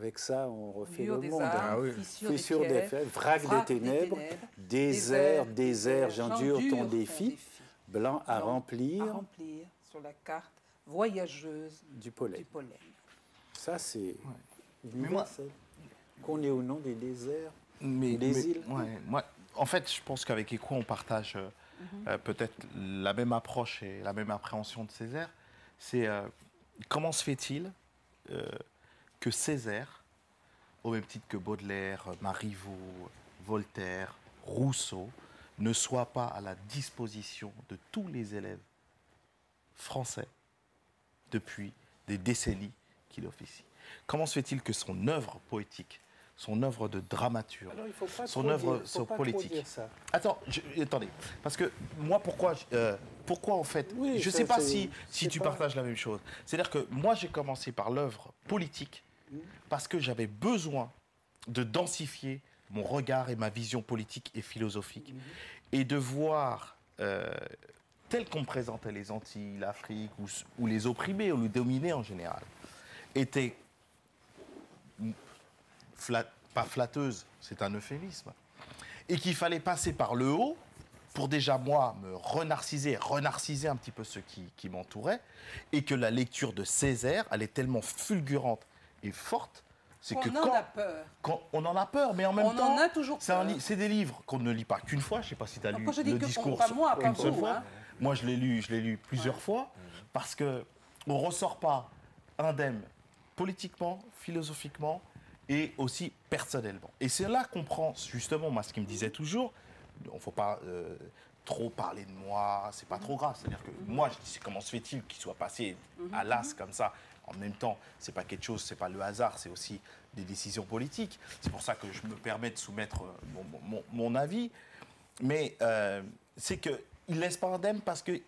Avec ça, on refait Mur le des monde. âmes, fissure des pierres, vrac des ténèbres, désert, j'endure ton défi, blanc à remplir sur la carte voyageuse du pollen. Ça, c'est universel. Qu'on est au nom des déserts, des îles. Moi, en fait, je pense qu'avec Écho, on partage peut-être la même approche et la même appréhension de Césaire. C'est comment se fait-il que Césaire, au même titre que Baudelaire, Marivaux, Voltaire, Rousseau, ne soit pas à la disposition de tous les élèves français depuis des décennies qu'il officie. Comment se fait-il que son œuvre poétique, son œuvre de dramaturge, son œuvre politique... Attends, attendez, parce que moi, pourquoi en fait, je ne sais pas si tu partages la même chose. C'est-à-dire que moi, j'ai commencé par l'œuvre politique parce que j'avais besoin de densifier mon regard et ma vision politique et philosophique et de voir... tel qu'on présentait les Antilles, l'Afrique, ou les opprimés, ou les dominés en général, étaient pas flatteuses, c'est un euphémisme, et qu'il fallait passer par le haut pour déjà, moi, me renarciser un petit peu ceux qui m'entouraient, et que la lecture de Césaire, elle est tellement fulgurante et forte, c'est que quand on en a peur, mais en même temps, c'est des livres qu'on ne lit pas qu'une fois. Je ne sais pas si tu as lu le discours une seule fois. Moi, je l'ai lu plusieurs fois, parce qu'on ne ressort pas indemne politiquement, philosophiquement et aussi personnellement. Et c'est là qu'on prend, justement, moi, ce qu'il me disait toujours, il ne faut pas trop parler de moi, c'est pas trop grave. C'est-à-dire que moi, je dis, comment se fait-il qu'il soit passé à l'as comme ça? En même temps, c'est pas quelque chose, c'est pas le hasard, c'est aussi des décisions politiques. C'est pour ça que je me permets de soumettre mon avis. Mais c'est qu'il ne laisse pas indemne parce que,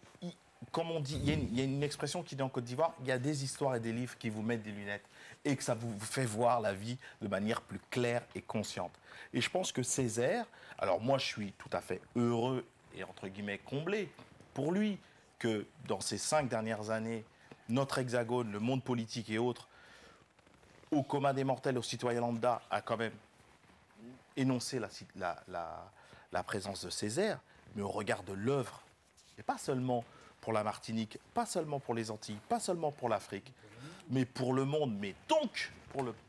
comme on dit, il y a une expression qui dit en Côte d'Ivoire, il y a des histoires et des livres qui vous mettent des lunettes et que ça vous fait voir la vie de manière plus claire et consciente. Et je pense que Césaire, alors moi je suis tout à fait heureux et entre guillemets comblé pour lui que dans ces 5 dernières années, notre hexagone, le monde politique et autres, au commun des mortels, aux citoyens lambda, a quand même énoncé la présence de Césaire, mais au regard de l'œuvre, et pas seulement pour la Martinique, pas seulement pour les Antilles, pas seulement pour l'Afrique, mais pour le monde, mais donc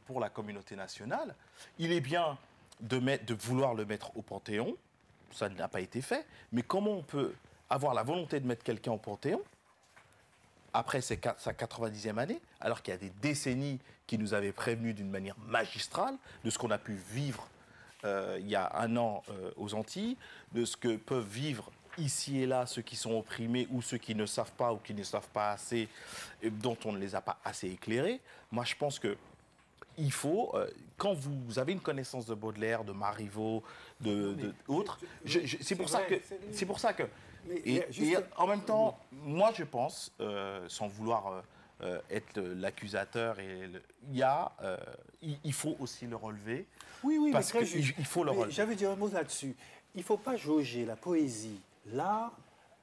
pour la communauté nationale, il est bien de vouloir le mettre au Panthéon, ça n'a pas été fait, mais comment on peut avoir la volonté de mettre quelqu'un au Panthéon après sa 90e année, alors qu'il y a des décennies qui nous avaient prévenus d'une manière magistrale de ce qu'on a pu vivre il y a 1 an aux Antilles, de ce que peuvent vivre ici et là ceux qui sont opprimés ou ceux qui ne savent pas ou qui ne savent pas assez, et dont on ne les a pas assez éclairés. Moi, je pense que il faut, quand vous avez une connaissance de Baudelaire, de Marivaux, d'autres, c'est pour ça que... Et en même temps, moi je pense, sans vouloir être l'accusateur, il faut aussi le relever. Oui, parce qu'il faut le relever. J'avais dit un mot là-dessus. Il ne faut pas jauger la poésie, l'art,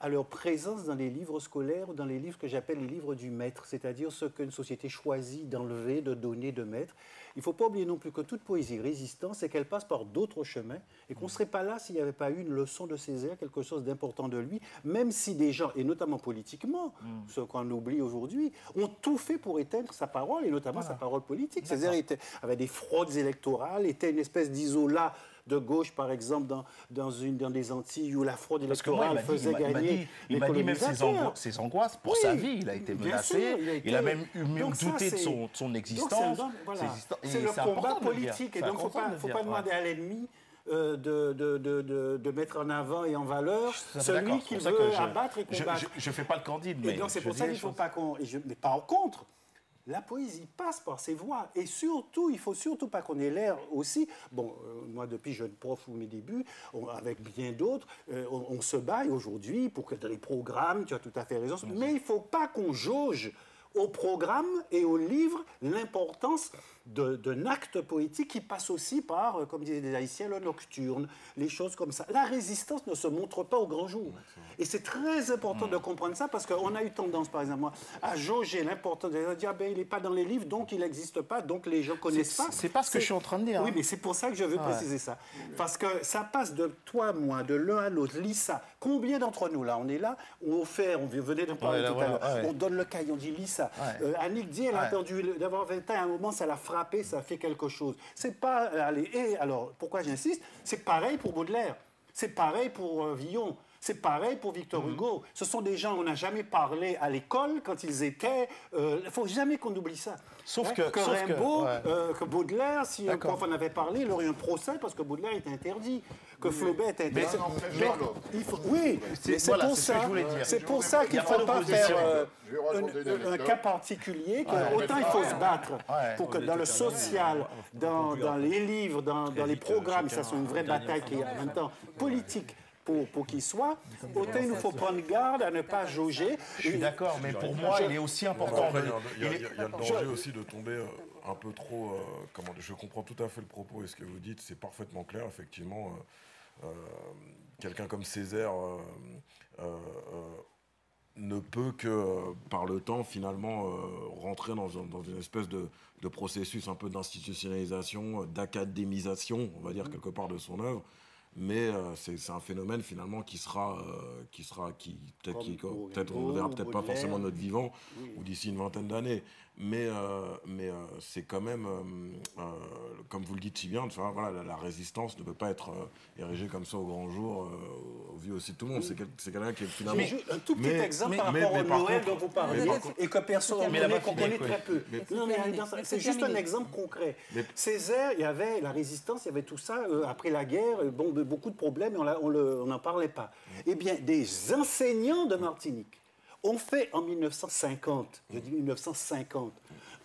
à leur présence dans les livres scolaires ou dans les livres que j'appelle les livres du maître, c'est-à-dire ce qu'une société choisit d'enlever, de donner, de mettre. Il ne faut pas oublier non plus que toute poésie résistante, c'est qu'elle passe par d'autres chemins et qu'on ne serait pas là s'il n'y avait pas eu une leçon de Césaire, quelque chose d'important de lui, même si des gens, et notamment politiquement, ce qu'on oublie aujourd'hui, ont tout fait pour éteindre sa parole, et notamment sa parole politique. Césaire avait des fraudes électorales, était une espèce d'isolat de gauche, par exemple, dans des Antilles où la fraude électorale faisait gagner les colonisateurs. Il m'a dit même ses angoisses pour sa vie. Il a été menacé. Il a même douté de son existence. C'est le combat politique. Et donc, il ne faut pas demander à l'ennemi de mettre en avant et en valeur celui qu'il veut abattre et combattre. Je ne fais pas le candide, mais... donc, c'est pour ça qu'il ne faut pas qu'on... Mais par contre... La poésie passe par ses voix. Et surtout, il ne faut surtout pas qu'on ait l'air aussi... Bon, moi, depuis jeune prof ou mes débuts, avec bien d'autres, on se bat aujourd'hui pour que dans les programmes, tu as tout à fait raison, mais il ne faut pas qu'on jauge au programme et au livre l'importance d'un acte poétique qui passe aussi par, comme disaient les Haïtiens, le nocturne, les choses comme ça. La résistance ne se montre pas au grand jour. Et c'est très important de comprendre ça parce qu'on a eu tendance, par exemple, moi, à jauger l'importance de dire il n'est pas dans les livres, donc il n'existe pas, donc les gens ne connaissent pas. C'est pas ce que je suis en train de dire. Oui, mais c'est pour ça que je veux préciser ça. Parce que ça passe de toi, moi, de l'un à l'autre. Lisa, combien d'entre nous, là, on est là, on venait de parler tout à l'heure, on donne le cahier, on dit Lisa. Annick dit, elle a perdu d'avoir 20 ans, à un moment, ça l'a frappé, ça a fait quelque chose. C'est pas... Et alors, pourquoi j'insiste? C'est pareil pour Baudelaire. C'est pareil pour Villon. C'est pareil pour Victor Hugo. Ce sont des gens qu'on n'a jamais parlé à l'école quand ils étaient... Il ne faut jamais qu'on oublie ça. Sauf que Rimbaud, que Baudelaire, si un prof en avait parlé, il aurait eu un procès parce que Baudelaire était interdit, que Flaubert était interdit. Oui, c'est pour ça. C'est pour ça qu'il ne faut pas faire un cas particulier. Autant il faut se battre pour que dans le social, dans les livres, dans les programmes, ça soit une vraie bataille qui est en même temps politique. Pour qu'il soit, autant il nous faut prendre garde à ne pas jauger. Je suis d'accord, mais pour moi, il est aussi important. Il y a le danger aussi de tomber un peu trop... je comprends tout à fait le propos et ce que vous dites, c'est parfaitement clair, effectivement. Quelqu'un comme Césaire ne peut que, par le temps, finalement, rentrer dans une espèce de processus un peu d'institutionnalisation, d'académisation, on va dire, quelque part, de son œuvre. Mais c'est un phénomène finalement peut-être on ne verra peut-être pas forcément notre vivant ou d'ici une vingtaine d'années, mais c'est quand même comme vous le dites si bien, voilà, la résistance ne peut pas être érigée comme ça au grand jour au vu aussi de tout le monde. C'est quelqu'un qui est finalement... Un tout petit exemple par rapport au Noël dont vous parlez et que personne qu'on connaît très peu. C'est juste un exemple concret. Césaire, il y avait la résistance, il y avait tout ça après la guerre, beaucoup de problèmes et on n'en parlait pas. Eh bien, des enseignants de Martinique ont fait en 1950, je dis 1950,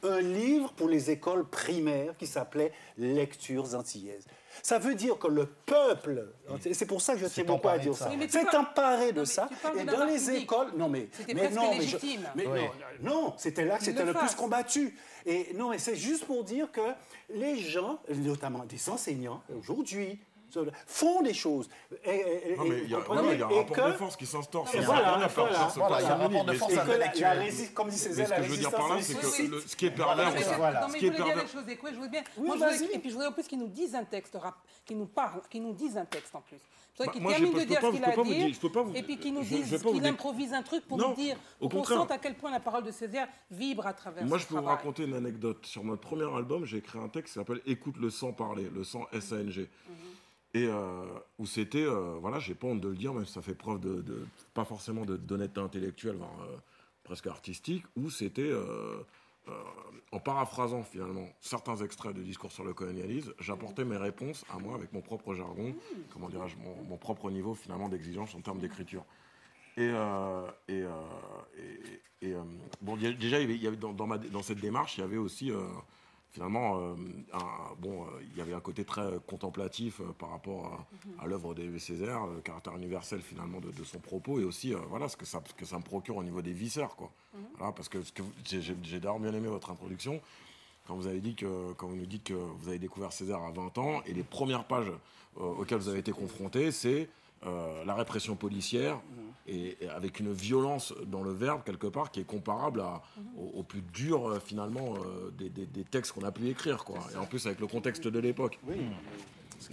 un livre pour les écoles primaires qui s'appelait Lectures antillaises. Ça veut dire que le peuple, c'est pour ça que je tiens beaucoup à dire ça, s'est emparé de ça. Et dans les écoles, non, c'était là que c'était le plus combattu. Et non, mais c'est juste pour dire que les gens, notamment des enseignants, aujourd'hui, font des choses. Non, mais il y a un rapport de force qui s'instaure. Il y a un rapport de force intellectuelle. Comme dit Césaire, la résistance... Ce que je veux dire par là, c'est que ce qui est pervers... Non, mais je voulais dire les choses des couilles, je veux bien. Et puis je voudrais en plus qu'ils nous disent un texte, qu'ils nous parlent, qu'ils nous disent un texte en plus. Qu'il termine de dire ce qu'il a à dire, et puis qu'il nous dise qu'il improvise un truc pour nous dire, pour qu'on sente à quel point la parole de Césaire vibre à travers ce travail. Moi, je peux vous raconter une anecdote. Sur notre premier album, j'ai écrit un texte qui s'appelle « Écoute le sang parler », le sang S-A-N-G. Et où c'était, voilà, j'ai pas honte de le dire, même si ça fait preuve pas forcément d'honnêteté intellectuelle, voire presque artistique, où c'était, en paraphrasant finalement certains extraits de discours sur le colonialisme, j'apportais mes réponses à moi avec mon propre jargon, comment dirais-je, mon propre niveau finalement d'exigence en termes d'écriture. Bon, déjà, dans cette démarche, il y avait aussi... Finalement, il y avait un côté très contemplatif par rapport à l'œuvre d'Aimé Césaire, le caractère universel finalement de son propos, et aussi voilà, ce que ça me procure au niveau des viscères, quoi. Voilà, parce que j'ai d'ailleurs bien aimé votre introduction, quand vous nous dites que vous avez découvert Césaire à 20 ans, et les premières pages auxquelles vous avez été confrontés, c'est la répression policière, et avec une violence dans le verbe, quelque part, qui est comparable au plus dur, finalement, des textes qu'on a pu écrire, quoi. Et en plus, avec le contexte de l'époque. Oui.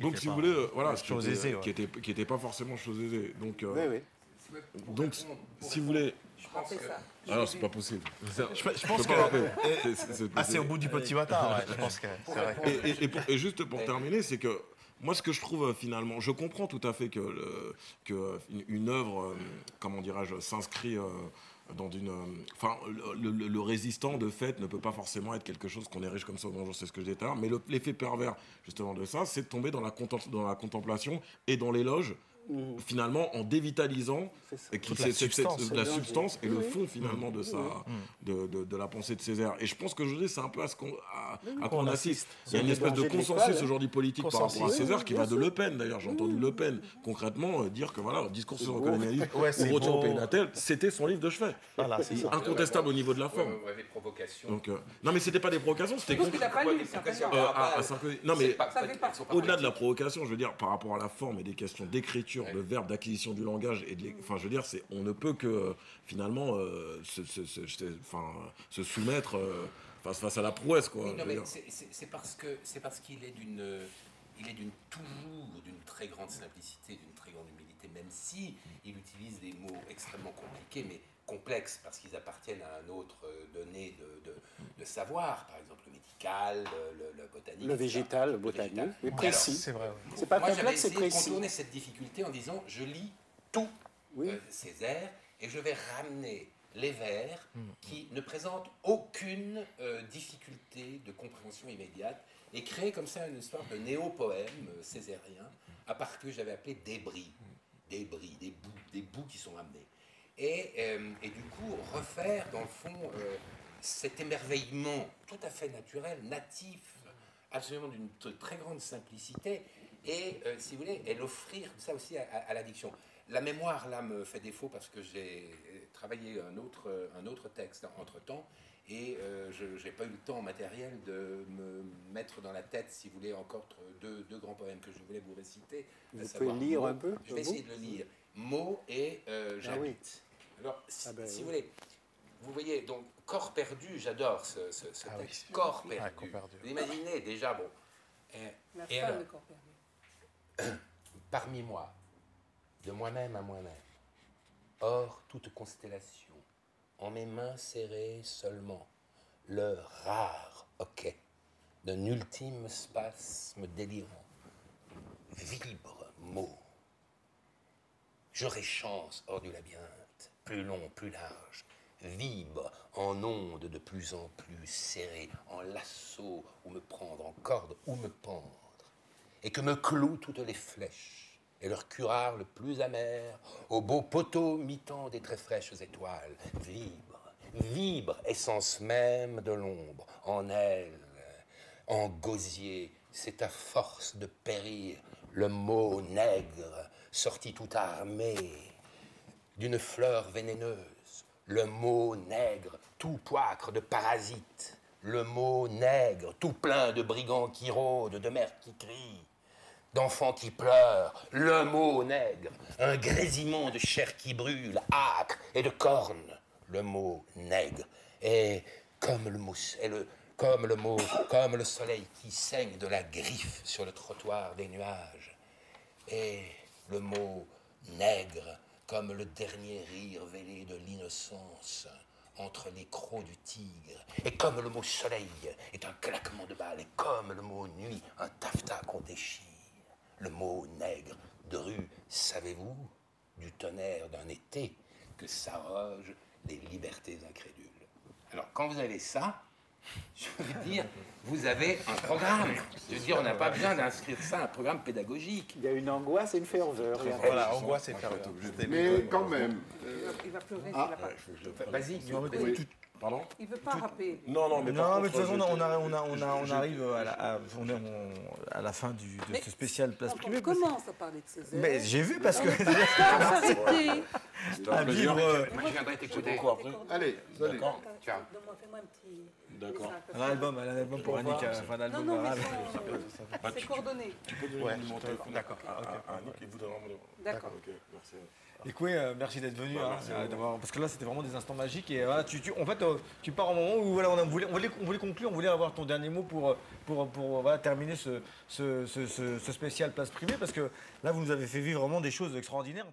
Donc, si vous voulez, voilà, qui était pas forcément chose aisée. Donc, si vous voulez... Ah non, c'est pas possible. Je pense que... c'est au bout du petit matin, je pense que c'est vrai. Et juste pour terminer, c'est que moi, ce que je trouve finalement, je comprends tout à fait qu'une œuvre, comment dirais-je, s'inscrit dans une... Enfin, le résistant, de fait, ne peut pas forcément être quelque chose qu'on érige comme ça au grand jour, c'est ce que je disais tout à l'heure, mais l'effet pervers, justement, de ça, c'est de tomber dans la contemplation et dans l'éloge finalement, en dévitalisant la substance et le fond, finalement, de la pensée de Césaire. Et je pense que c'est un peu à quoi on assiste. Il y a une espèce de consensus aujourd'hui politique par rapport à Césaire qui va de Le Pen, d'ailleurs. J'ai entendu Le Pen, concrètement, dire que voilà, discours sur le colonialisme, au retour au pays natal, c'était son livre de chevet. Incontestable au niveau de la forme. Des provocations. Donc, non, mais c'était pas des provocations, c'était non, mais au-delà de la provocation, je veux dire, par rapport à la forme et des questions d'écriture, de verbe, d'acquisition du langage, enfin, je veux dire, on ne peut que, finalement, se soumettre face à la prouesse, quoi. Oui, non, mais c'est parce qu'il est d'une très grande simplicité, d'une très grande humilité, même si il utilise des mots extrêmement compliqués, mais complexes, parce qu'ils appartiennent à un autre donné de savoir, par exemple le médical, le botanique. Le végétal, le botanique, mais précis. C'est vrai. C'est pas complexe, c'est précis. Moi, j'avais essayé de contourner cette difficulté en disant, je lis tout Césaire, et je vais ramener les vers qui ne présentent aucune difficulté de compréhension immédiate, et créer comme ça une histoire de néo-poème césarien, à partir que j'avais appelé débris, des bouts qui sont amenés. Et du coup, refaire, dans le fond, cet émerveillement tout à fait naturel, natif, absolument d'une très grande simplicité, et, si vous voulez, et l'offrir ça aussi à l'addiction. La mémoire, là, me fait défaut parce que j'ai travaillé un autre texte entre-temps, et je n'ai pas eu le temps matériel de me mettre dans la tête, si vous voulez, encore deux grands poèmes que je voulais vous réciter. Vous pouvez lire un peu? Je vais essayer de le lire. Mots et j'habite. Alors, si vous voulez, vous voyez, donc, Corps perdu, j'adore ce texte. Oui. Corps perdu. Vous imaginez déjà, bon. La fin de Corps perdu. Parmi moi, de moi-même à moi-même, hors toute constellation, en mes mains serrées seulement, le rare hoquet d'un ultime spasme délirant, vibre mot. J'aurai chance hors du labyrinthe, plus long, plus large, vibre en ondes de plus en plus serrées, en lasso ou me prendre, en corde ou me pendre, et que me clouent toutes les flèches, et leur curare le plus amer, au beau poteau mi-temps des très fraîches étoiles, vibre, essence même de l'ombre, en elle, en gosier, c'est à force de périr, le mot nègre, sorti tout armé d'une fleur vénéneuse, le mot nègre, tout poître de parasites, le mot nègre, tout plein de brigands qui rôdent, de mères qui crient, d'enfants qui pleurent, le mot nègre, un grésillement de chair qui brûle, âcre et de cornes, le mot nègre, et comme le soleil qui saigne de la griffe sur le trottoir des nuages, et le mot nègre, comme le dernier rire vêlé de l'innocence entre les crocs du tigre, et comme le mot soleil est un claquement de balles, et comme le mot nuit, un taffetas qu'on déchire, le mot nègre de rue, savez-vous, du tonnerre d'un été que s'arrogent les libertés incrédules. Alors, quand vous avez ça, je veux dire, vous avez un programme. Je veux dire, on n'a pas besoin d'inscrire ça à un programme pédagogique. Il y a une angoisse et une ferveur. Voilà, angoisse et ferveur. Mais quand même. Il va pleurer s'il n'a pas. Vas-y. Pardon? Il ne veut pas rapper. Non, mais de toute façon, on arrive à la fin de ce spécial place privée. On commence à parler de Césaire. Mais j'ai vu parce que... S'arrêter. Un livre... Moi, je viendrai t'écouter. Allez, d'accord. Tiens. Fais-moi un petit... D'accord. Un album pour Annick, fin d'album. Non, mais c'est coordonné. Tu peux donner mon téléphone à Annick et vous donnera mon numéro. D'accord. Ok, merci. Écoutez, merci d'être venu, parce que là c'était vraiment des instants magiques et voilà, en fait tu pars au moment où voilà, on voulait conclure, on voulait avoir ton dernier mot pour voilà, terminer ce spécial place privée, parce que là vous nous avez fait vivre vraiment des choses extraordinaires.